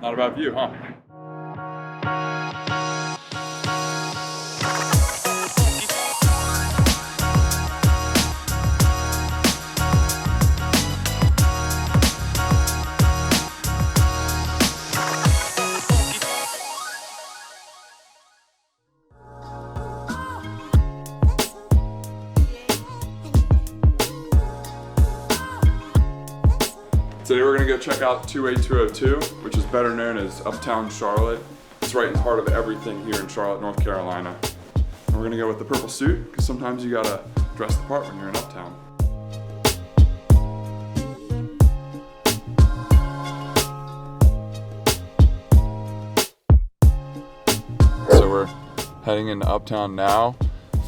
Not a bad view, huh? Today we're gonna go check out 28202, which is better known as Uptown Charlotte. It's right in the heart of everything here in Charlotte, North Carolina. And we're gonna go with the purple suit, because sometimes you gotta dress the part when you're in Uptown. So we're heading into Uptown now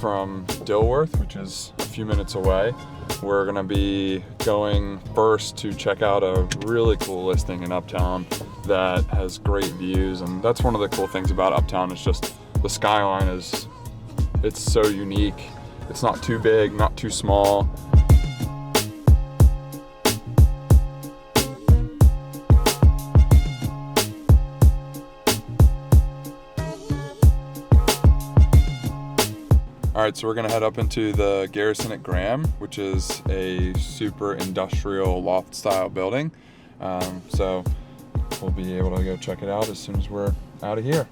from Dilworth, which is a few minutes away. We're gonna be going first to check out a really cool listing in Uptown that has great views, and that's one of the cool things about Uptown is just the skyline it's so unique. It's not too big, not too small. All right, so we're gonna head up into the Garrison at Graham, which is a super industrial loft style building. So we'll be able to go check it out as soon as we're out of here.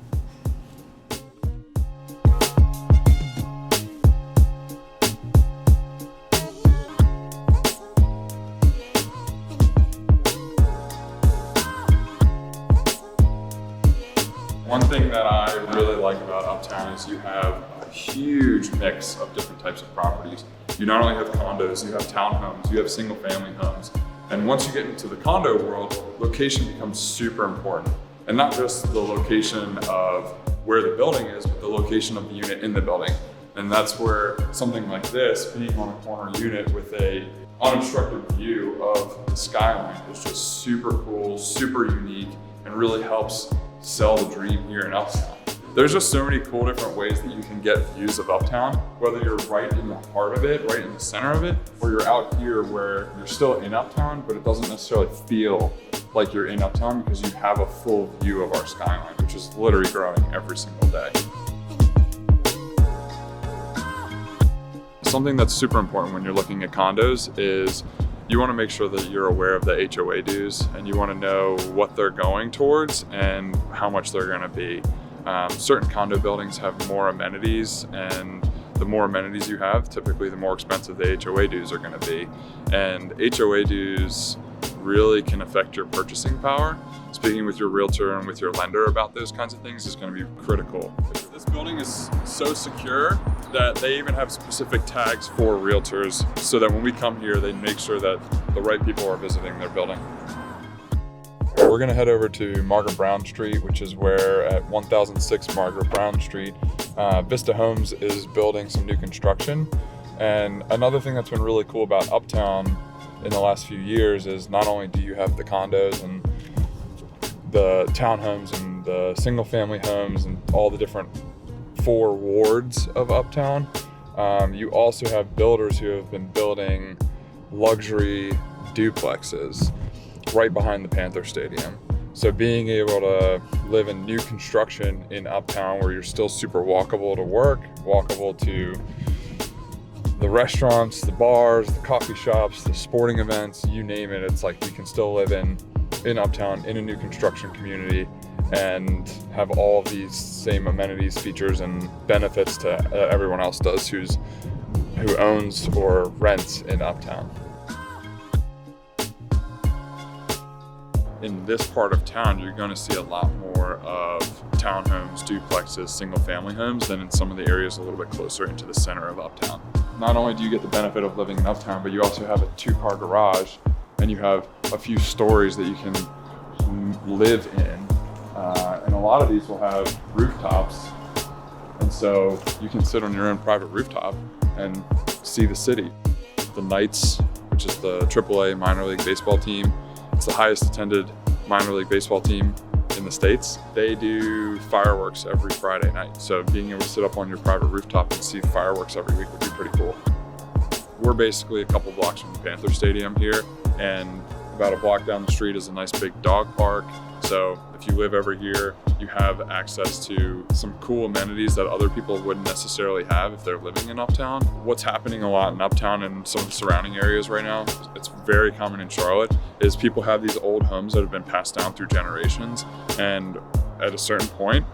One thing that I really like about Uptown is you have a huge mix of different types of properties. You not only have condos, you have townhomes, you have single family homes. And once you get into the condo world, location becomes super important. And not just the location of where the building is, but the location of the unit in the building. And that's where something like this, being on a corner unit with a unobstructed view of the skyline, is just super cool, super unique, and really helps sell the dream here in Uptown. There's just so many cool different ways that you can get views of Uptown, whether you're right in the heart of it, right in the center of it, or you're out here where you're still in Uptown, but it doesn't necessarily feel like you're in Uptown because you have a full view of our skyline, which is literally growing every single day. Something that's super important when you're looking at condos is you want to make sure that you're aware of the HOA dues, and you want to know what they're going towards and how much they're going to be. Certain condo buildings have more amenities, and the more amenities you have, typically the more expensive the HOA dues are going to be. And HOA dues really can affect your purchasing power. Speaking with your realtor and with your lender about those kinds of things is going to be critical. This building is so secure that they even have specific tags for realtors so that when we come here, they make sure that the right people are visiting their building. We're gonna head over to Margaret Brown Street, which is where at 1006 Margaret Brown Street, Vista Homes is building some new construction. And another thing that's been really cool about Uptown in the last few years is not only do you have the condos and the townhomes and the single family homes and all the different 4 wards of Uptown, you also have builders who have been building luxury duplexes right behind the Panther Stadium. So being able to live in new construction in Uptown where you're still super walkable to work, walkable to the restaurants, the bars, the coffee shops, the sporting events, you name it, it's like you can still live in Uptown in a new construction community and have all of these same amenities, features, and benefits to everyone else does who owns or rents in Uptown. In this part of town, you're going to see a lot more of townhomes, duplexes, single family homes than in some of the areas a little bit closer into the center of Uptown. Not only do you get the benefit of living in Uptown, but you also have a 2-car garage, and you have a few stories that you can live in. And a lot of these will have rooftops, and so you can sit on your own private rooftop and see the city. The Knights, which is the AAA minor league baseball team, it's the highest attended minor league baseball team in the States. They do fireworks every Friday night. So being able to sit up on your private rooftop and see fireworks every week would be pretty cool. We're basically a couple blocks from the Panther Stadium here, and About a block down the street is a nice big dog park. So if you live over here, you have access to some cool amenities that other people wouldn't necessarily have if they're living in Uptown. What's happening a lot in Uptown and some of the surrounding areas right now, it's very common in Charlotte, is people have these old homes that have been passed down through generations, and at a certain point,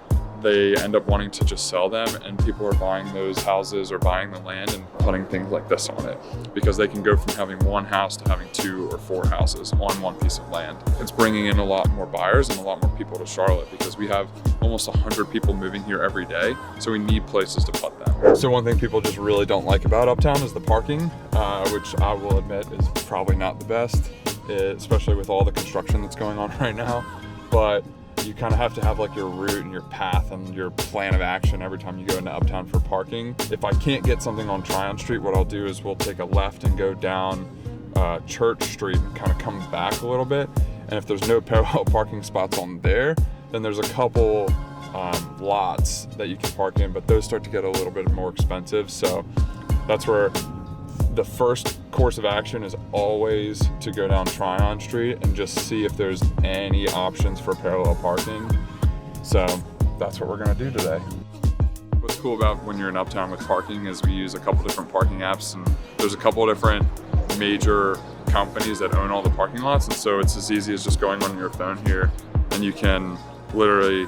they end up wanting to just sell them, and people are buying those houses or buying the land and putting things like this on it because they can go from having one house to having 2 or 4 houses on one piece of land. It's bringing in a lot more buyers and a lot more people to Charlotte because we have almost 100 people moving here every day, so we need places to put them. So one thing people just really don't like about Uptown is the parking, which I will admit is probably not the best, especially with all the construction that's going on right now. But you kind of have to have like your route and your path and your plan of action every time you go into Uptown for parking. If I can't get something on Tryon Street, what I'll do is we'll take a left and go down Church Street and kind of come back a little bit. And if there's no parallel parking spots on there, then there's a couple lots that you can park in, but those start to get a little bit more expensive. So that's where the first course of action is always to go down Tryon Street and just see if there's any options for parallel parking. So that's what we're gonna do today. What's cool about when you're in Uptown with parking is we use a couple different parking apps, and there's a couple of different major companies that own all the parking lots. And so it's as easy as just going on your phone here, and you can literally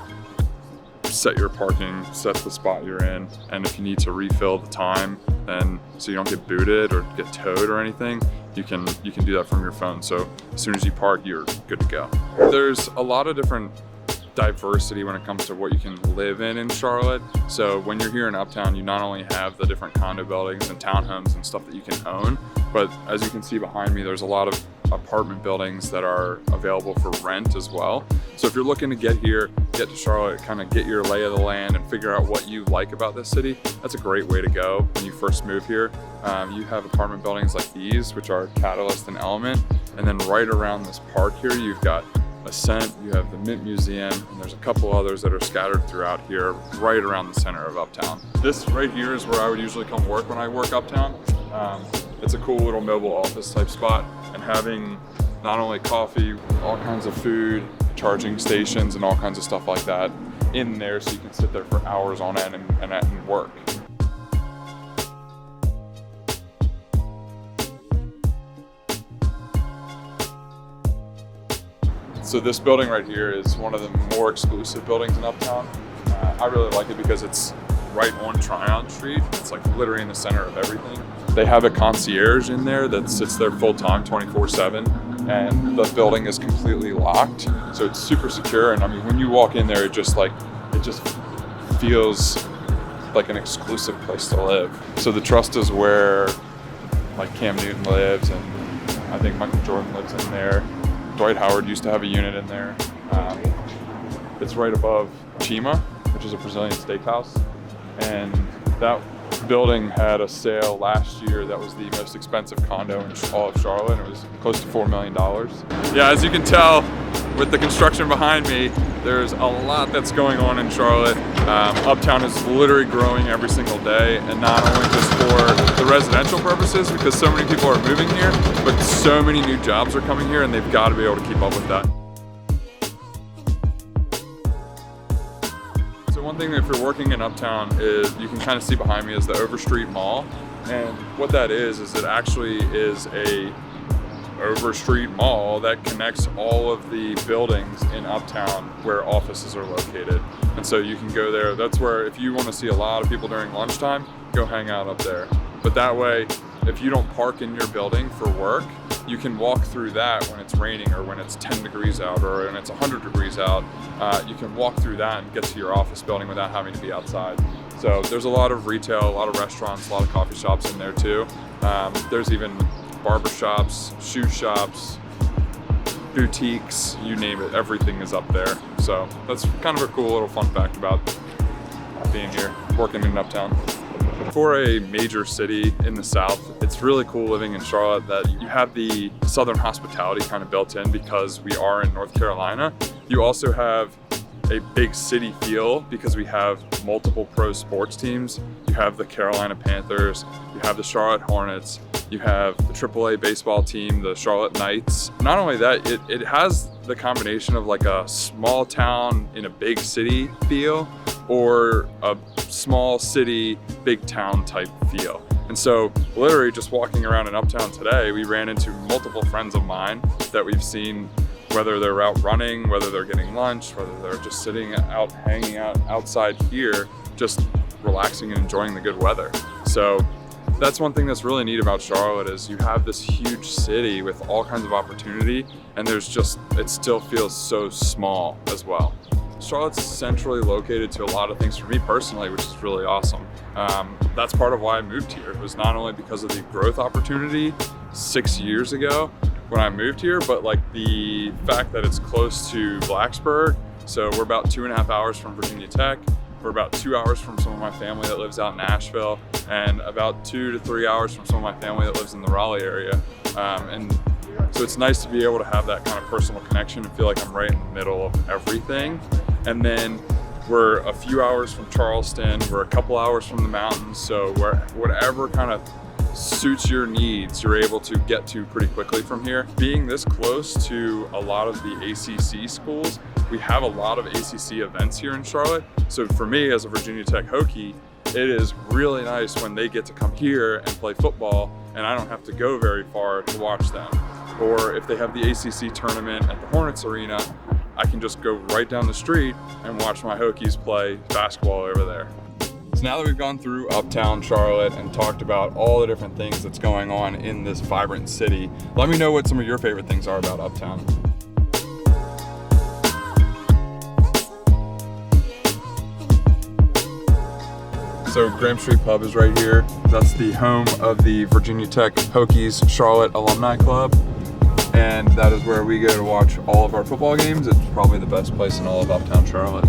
set your parking, set the spot you're in, and if you need to refill the time, then so you don't get booted or get towed or anything, you can do that from your phone. So as soon as you park, you're good to go. There's a lot of different diversity when it comes to what you can live in Charlotte. So when you're here in Uptown, you not only have the different condo buildings and townhomes and stuff that you can own, but as you can see behind me, there's a lot of apartment buildings that are available for rent as well. So if you're looking to get here, get to Charlotte, kind of get your lay of the land and figure out what you like about this city, that's a great way to go when you first move here. You have apartment buildings like these, which are Catalyst and Element, and then right around this park here, you've got Ascent, you have the Mint Museum, and there's a couple others that are scattered throughout here, right around the center of Uptown. This right here is where I would usually come work when I work Uptown. It's a cool little mobile office type spot, and having not only coffee, all kinds of food, charging stations, and all kinds of stuff like that in there, so you can sit there for hours on end and work. So this building right here is one of the more exclusive buildings in Uptown. I really like it because it's right on Tryon Street. It's like literally in the center of everything. They have a concierge in there that sits there full time, 24/7, and the building is completely locked. So it's super secure. And I mean, when you walk in there, it just feels like an exclusive place to live. So the Trust is where like Cam Newton lives, and I think Michael Jordan lives in there. Dwight Howard used to have a unit in there. It's right above Chima, which is a Brazilian steakhouse. And that building had a sale last year that was the most expensive condo in all of Charlotte. It was close to $4 million. Yeah, as you can tell with the construction behind me, there's a lot that's going on in Charlotte. Uptown is literally growing every single day, and not only just for the residential purposes, because so many people are moving here, but so many new jobs are coming here, and they've got to be able to keep up with that. So one thing, if you're working in Uptown, is you can kind of see behind me is the Overstreet Mall, and what that is it actually is a Overstreet Mall that connects all of the buildings in Uptown where offices are located. And so you can go there. That's where, if you want to see a lot of people during lunchtime, go hang out up there. But that way, if you don't park in your building for work, you can walk through that when it's raining or when it's 10 degrees out or when it's 100 degrees out. You can walk through that and get to your office building without having to be outside. So there's a lot of retail, a lot of restaurants, a lot of coffee shops in there too. There's even barber shops, shoe shops, boutiques, you name it, everything is up there. So that's kind of a cool little fun fact about being here, working in Uptown. For a major city in the South, it's really cool living in Charlotte that you have the Southern hospitality kind of built in because we are in North Carolina. You also have a big city feel because we have multiple pro sports teams. You have the Carolina Panthers, you have the Charlotte Hornets, You have the AAA baseball team, the Charlotte Knights. Not only that, it has the combination of like a small town in a big city feel or a small city, big town type feel. And so literally just walking around in Uptown today, we ran into multiple friends of mine that we've seen, whether they're out running, whether they're getting lunch, whether they're just sitting out, hanging out outside here, just relaxing and enjoying the good weather. So that's one thing that's really neat about Charlotte is you have this huge city with all kinds of opportunity, and it still feels so small as well. Charlotte's centrally located to a lot of things for me personally, which is really awesome. That's part of why I moved here. It was not only because of the growth opportunity 6 years ago when I moved here, but like the fact that it's close to Blacksburg. So we're about 2.5 hours from Virginia Tech. We're about 2 hours from some of my family that lives out in Nashville, and about 2 to 3 hours from some of my family that lives in the Raleigh area. And so it's nice to be able to have that kind of personal connection and feel like I'm right in the middle of everything. And then we're a few hours from Charleston, we're a couple hours from the mountains, so whatever kind of suits your needs, you're able to get to pretty quickly from here. Being this close to a lot of the ACC schools, we have a lot of ACC events here in Charlotte. So for me as a Virginia Tech Hokie, it is really nice when they get to come here and play football and I don't have to go very far to watch them. Or if they have the ACC tournament at the Hornets Arena, I can just go right down the street and watch my Hokies play basketball over there. So now that we've gone through Uptown Charlotte and talked about all the different things that's going on in this vibrant city, let me know what some of your favorite things are about Uptown. So Graham Street Pub is right here. That's the home of the Virginia Tech Hokies Charlotte Alumni Club. And that is where we go to watch all of our football games. It's probably the best place in all of Uptown Charlotte.